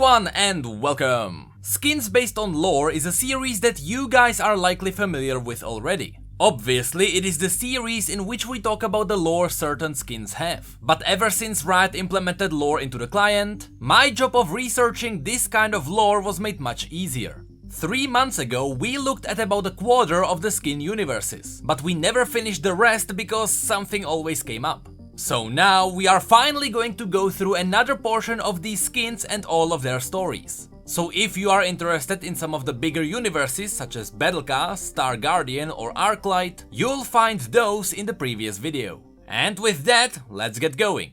everyone and welcome! Skins Based on Lore is a series that you guys are likely familiar with already. Obviously, it is the series in which we talk about the lore certain skins have. But ever since Riot implemented lore into the client, my job of researching this kind of lore was made much easier. 3 months ago, we looked at about a quarter of the skin universes, but we never finished the rest because something always came up. So now we are finally going to go through another portion of these skins and all of their stories. So if you are interested in some of the bigger universes such as Battlecast, Star Guardian or Arclight, you'll find those in the previous video. And with that, let's get going.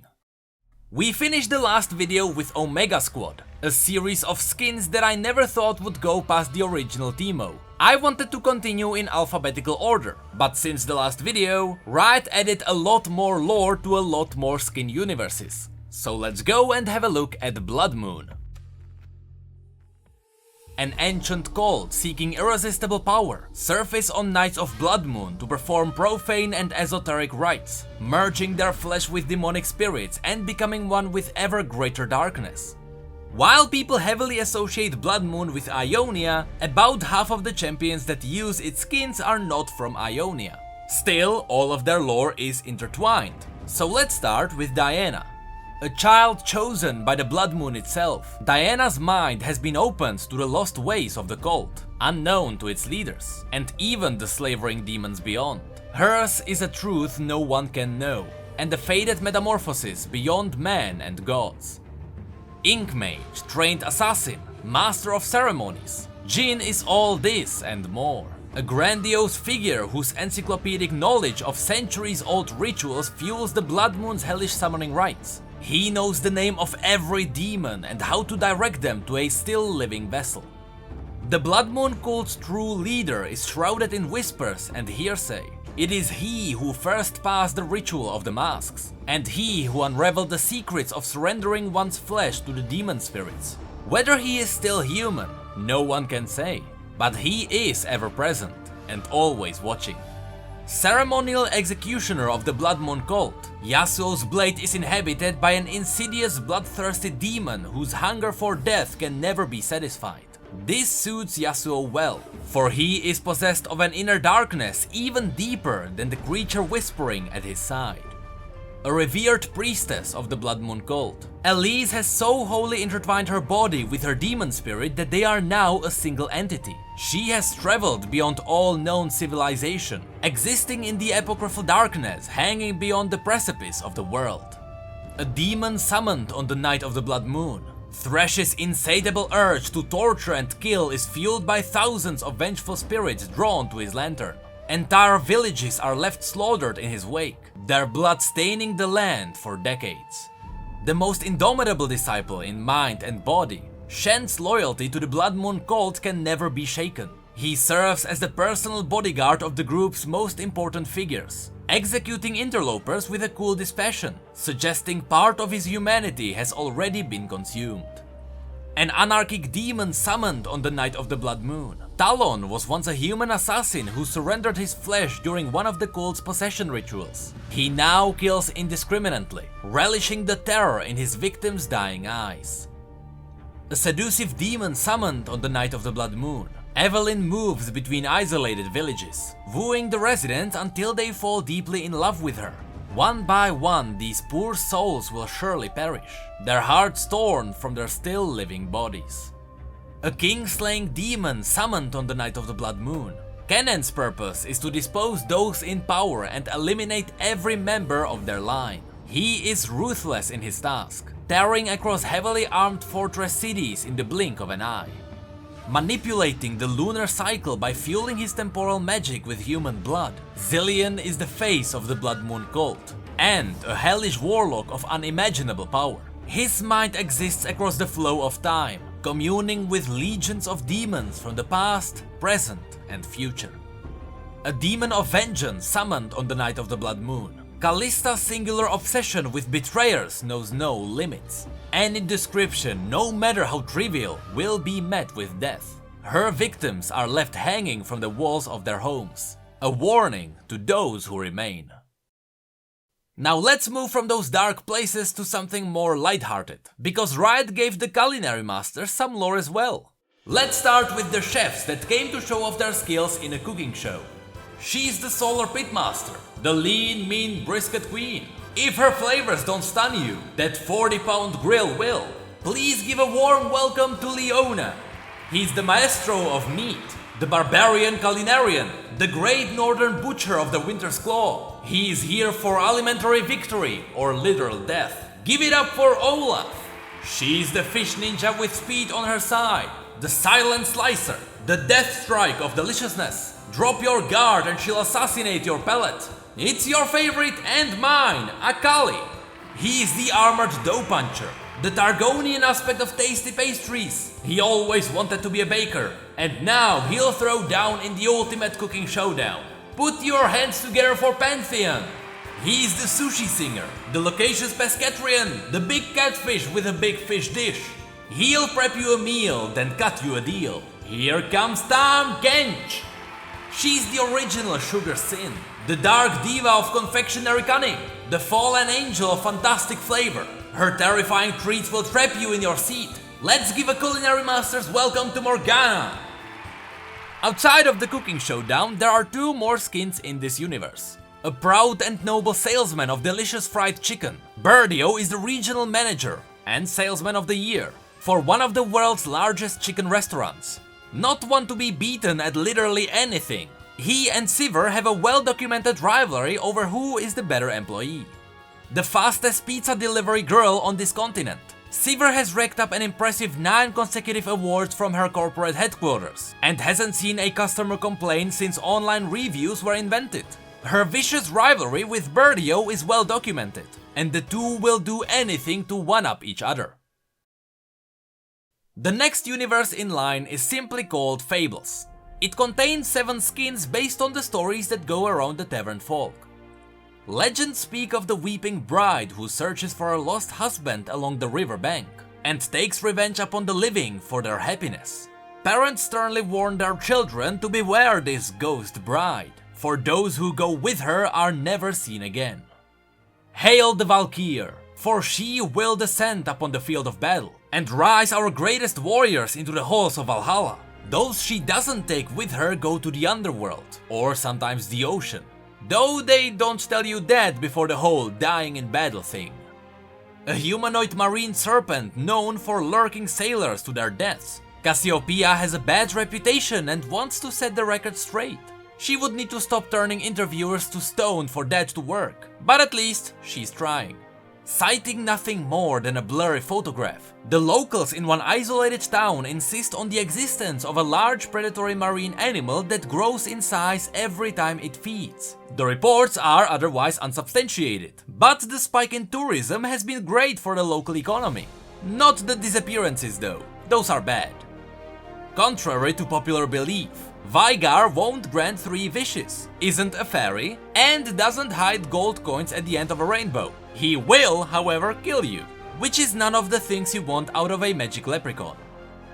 We finished the last video with Omega Squad, a series of skins that I never thought would go past the original Teemo. I wanted to continue in alphabetical order, but since the last video, Riot added a lot more lore to a lot more skin universes. So let's go and have a look at Blood Moon. An ancient cult seeking irresistible power surface on nights of Blood Moon to perform profane and esoteric rites, merging their flesh with demonic spirits and becoming one with ever greater darkness. While people heavily associate Blood Moon with Ionia, about half of the champions that use its skins are not from Ionia. Still, all of their lore is intertwined. So let's start with Diana. A child chosen by the Blood Moon itself, Diana's mind has been opened to the lost ways of the cult, unknown to its leaders, and even the slavering demons beyond. Hers is a truth no one can know, and a faded metamorphosis beyond man and gods. Ink Mage, trained assassin, master of ceremonies. Jin is all this and more. A grandiose figure whose encyclopedic knowledge of centuries-old rituals fuels the Blood Moon's hellish summoning rites. He knows the name of every demon and how to direct them to a still living vessel. The Blood Moon cult's true leader is shrouded in whispers and hearsay. It is he who first passed the ritual of the masks, and he who unraveled the secrets of surrendering one's flesh to the demon spirits. Whether he is still human, no one can say, but he is ever present and always watching. Ceremonial executioner of the Blood Moon cult, Yasuo's blade is inhabited by an insidious bloodthirsty demon whose hunger for death can never be satisfied. This suits Yasuo well, for he is possessed of an inner darkness even deeper than the creature whispering at his side. A revered priestess of the Blood Moon cult, Elise has so wholly intertwined her body with her demon spirit that they are now a single entity. She has traveled beyond all known civilization, existing in the apocryphal darkness hanging beyond the precipice of the world. A demon summoned on the night of the Blood Moon, Thresh's insatiable urge to torture and kill is fueled by thousands of vengeful spirits drawn to his lantern. Entire villages are left slaughtered in his wake, their blood staining the land for decades. The most indomitable disciple in mind and body, Shen's loyalty to the Blood Moon cult can never be shaken. He serves as the personal bodyguard of the group's most important figures, executing interlopers with a cool dispassion, suggesting part of his humanity has already been consumed. An anarchic demon summoned on the night of the Blood Moon, Talon was once a human assassin who surrendered his flesh during one of the cult's possession rituals. He now kills indiscriminately, relishing the terror in his victims' dying eyes. A seductive demon summoned on the night of the Blood Moon, Evelyn moves between isolated villages, wooing the residents until they fall deeply in love with her. One by one, these poor souls will surely perish, their hearts torn from their still living bodies. A king-slaying demon summoned on the night of the Blood Moon. Kenan's purpose is to dispose those in power and eliminate every member of their line. He is ruthless in his task, tearing across heavily armed fortress cities in the blink of an eye. Manipulating the lunar cycle by fueling his temporal magic with human blood, Zillion is the face of the Blood Moon cult, and a hellish warlock of unimaginable power. His mind exists across the flow of time, communing with legions of demons from the past, present, and future. A demon of vengeance summoned on the night of the Blood Moon. Callista's singular obsession with betrayers knows no limits. Any description, no matter how trivial, will be met with death. Her victims are left hanging from the walls of their homes, a warning to those who remain. Now let's move from those dark places to something more lighthearted, because Riot gave the culinary masters some lore as well. Let's start with the chefs that came to show off their skills in a cooking show. She's the Solar Pitmaster, the lean, mean brisket queen. If her flavors don't stun you, that 40-pound grill will. Please give a warm welcome to Leona. He's the maestro of meat, the barbarian culinarian, the great northern butcher of the Winter's Claw. He is here for alimentary victory or literal death. Give it up for Olaf. She's the fish ninja with speed on her side, the silent slicer, the death strike of deliciousness. Drop your guard and she'll assassinate your palate. It's your favorite and mine, Akali. He is the armored dough puncher, the Targonian aspect of tasty pastries. He always wanted to be a baker, and now he'll throw down in the ultimate cooking showdown. Put your hands together for Pantheon. He's the sushi singer, the loquacious pescatarian, the big catfish with a big fish dish. He'll prep you a meal, then cut you a deal. Here comes Tam Gench. She's the original Sugar Sin, the dark diva of confectionery cunning, the fallen angel of fantastic flavor. Her terrifying treats will trap you in your seat. Let's give a culinary master's welcome to Morgana. Outside of the cooking showdown, there are two more skins in this universe. A proud and noble salesman of delicious fried chicken, Birdio is the regional manager and salesman of the year for one of the world's largest chicken restaurants. Not one to be beaten at literally anything. He and Sivir have a well-documented rivalry over who is the better employee. The fastest pizza delivery girl on this continent, Sivir has racked up an impressive 9 consecutive awards from her corporate headquarters and hasn't seen a customer complaint since online reviews were invented. Her vicious rivalry with Birdio is well documented, and the two will do anything to one-up each other. The next universe in line is simply called Fables. It contains 7 skins based on the stories that go around the tavern folk. Legends speak of the weeping bride who searches for her lost husband along the river bank and takes revenge upon the living for their happiness. Parents sternly warn their children to beware this ghost bride, for those who go with her are never seen again. Hail the Valkyr, for she will descend upon the field of battle and rise our greatest warriors into the halls of Valhalla. Those she doesn't take with her go to the underworld, or sometimes the ocean, though they don't tell you that before the whole dying in battle thing. A humanoid marine serpent known for lurking sailors to their deaths, Cassiopeia has a bad reputation and wants to set the record straight. She would need to stop turning interviewers to stone for that to work, but at least she's trying. Citing nothing more than a blurry photograph, the locals in one isolated town insist on the existence of a large predatory marine animal that grows in size every time it feeds. The reports are otherwise unsubstantiated, but the spike in tourism has been great for the local economy. Not the disappearances though, those are bad. Contrary to popular belief, Vygar won't grant 3 wishes, isn't a fairy, and doesn't hide gold coins at the end of a rainbow. He will, however, kill you, which is none of the things you want out of a magic leprechaun.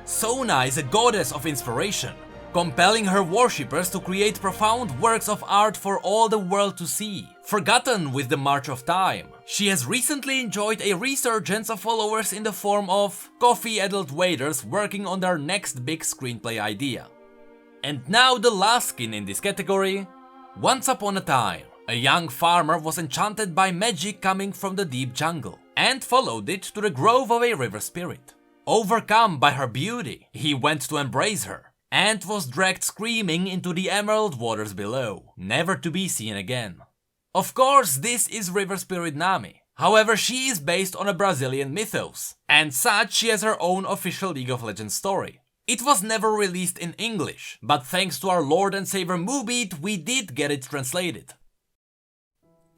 Sona is a goddess of inspiration, compelling her worshippers to create profound works of art for all the world to see. Forgotten with the march of time, she has recently enjoyed a resurgence of followers in the form of coffee-addled waiters working on their next big screenplay idea. And now the last skin in this category. Once upon a time, a young farmer was enchanted by magic coming from the deep jungle and followed it to the grove of a river spirit. Overcome by her beauty, he went to embrace her and was dragged screaming into the emerald waters below, never to be seen again. Of course, this is river spirit Nami. However, she is based on a Brazilian mythos, and such she has her own official League of Legends story. It was never released in English, but thanks to our Lord and Savior Moobit, we did get it translated.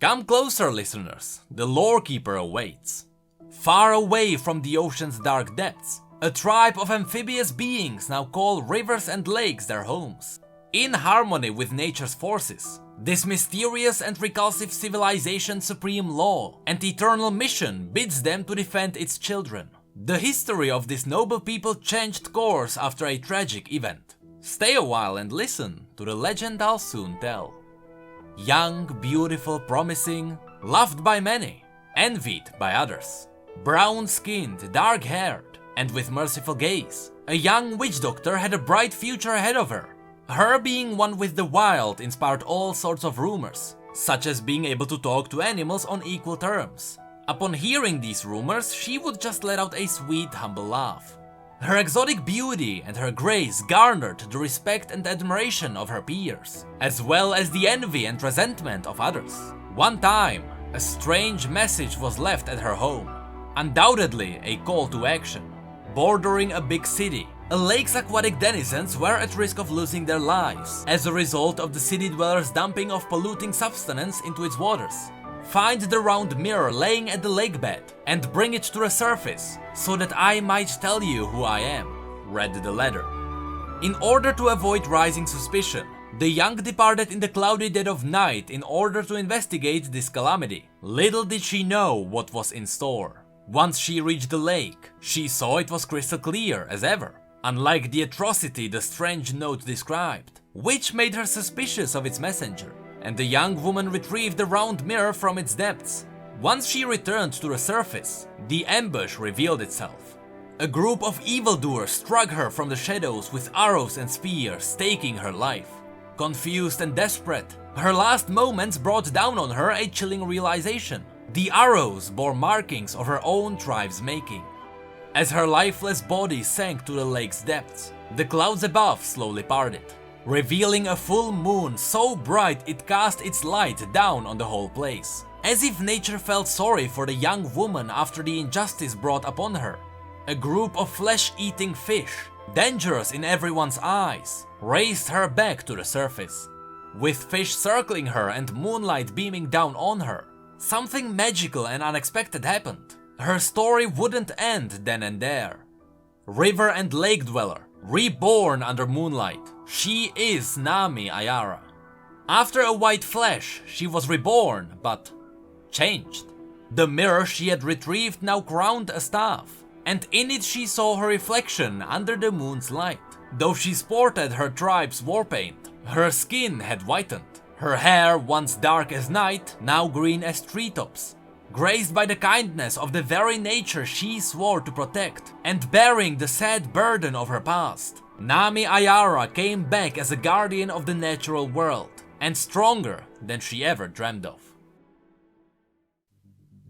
Come closer, listeners, the Lawkeeper awaits. Far away from the ocean's dark depths, a tribe of amphibious beings now call rivers and lakes their homes. In harmony with nature's forces, this mysterious and repulsive civilization's supreme law and eternal mission bids them to defend its children. The history of this noble people changed course after a tragic event. Stay a while and listen to the legend I'll soon tell. Young, beautiful, promising, loved by many, envied by others. Brown-skinned, dark-haired, and with merciful gaze, a young witch doctor had a bright future ahead of her. Her being one with the wild inspired all sorts of rumors, such as being able to talk to animals on equal terms. Upon hearing these rumors, she would just let out a sweet, humble laugh. Her exotic beauty and her grace garnered the respect and admiration of her peers, as well as the envy and resentment of others. One time, a strange message was left at her home. Undoubtedly a call to action. Bordering a big city, a lake's aquatic denizens were at risk of losing their lives as a result of the city dwellers' dumping of polluting substance into its waters. Find the round mirror laying at the lake bed and bring it to the surface, so that I might tell you who I am, read the letter. In order to avoid rising suspicion, the young departed in the cloudy dead of night in order to investigate this calamity. Little did she know what was in store. Once she reached the lake, she saw it was crystal clear as ever, unlike the atrocity the strange note described, which made her suspicious of its messenger, and the young woman retrieved the round mirror from its depths. Once she returned to the surface, the ambush revealed itself. A group of evildoers struck her from the shadows with arrows and spears, taking her life. Confused and desperate, her last moments brought down on her a chilling realization. The arrows bore markings of her own tribe's making. As her lifeless body sank to the lake's depths, the clouds above slowly parted, revealing a full moon so bright it cast its light down on the whole place, as if nature felt sorry for the young woman after the injustice brought upon her. A group of flesh-eating fish, dangerous in everyone's eyes, raised her back to the surface. With fish circling her and moonlight beaming down on her, something magical and unexpected happened. Her story wouldn't end then and there. River and lake dweller, reborn under moonlight, she is Nami Ayara. After a white flesh, she was reborn, but changed. The mirror she had retrieved now crowned a staff, and in it she saw her reflection under the moon's light. Though she sported her tribe's war paint, her skin had whitened. Her hair, once dark as night, now green as treetops. Graced by the kindness of the very nature she swore to protect, and bearing the sad burden of her past, Nami Ayara came back as a guardian of the natural world, and stronger than she ever dreamed of.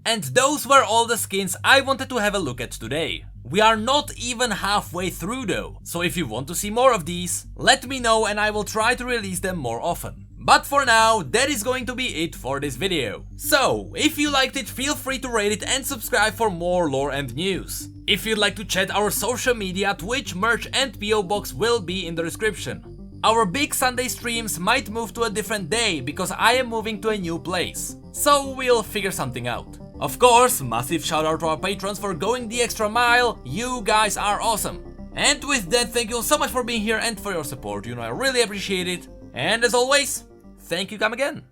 And those were all the skins I wanted to have a look at today. We are not even halfway through though, so if you want to see more of these, let me know and I will try to release them more often. But for now, that is going to be it for this video. So, if you liked it, feel free to rate it and subscribe for more lore and news. If you'd like to check our social media, Twitch, merch and P.O.Box will be in the description. Our big Sunday streams might move to a different day because I am moving to a new place, so we'll figure something out. Of course, massive shout out to our patrons for going the extra mile, you guys are awesome. And with that, thank you so much for being here and for your support, you know I really appreciate it. And as always, thank you, come again.